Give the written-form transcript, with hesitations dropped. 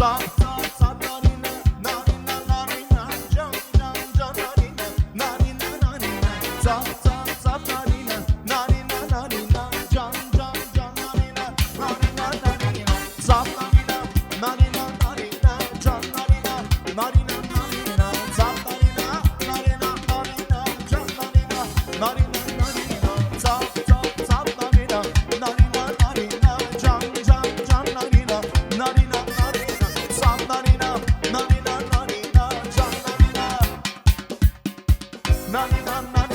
Zap zap zap narina, narina narina, can can can narina, narina narina. Zap zap zap narina, narina narina, can can can narina, narina narina. Zap narina, narina narina, can narina, narina narina. Zap narina, narina narina, can narina, narina narina. Zap zap zap narina, narina narina, can can can narina, narina narina. Zap narina, narina narina, can narina, narina narina.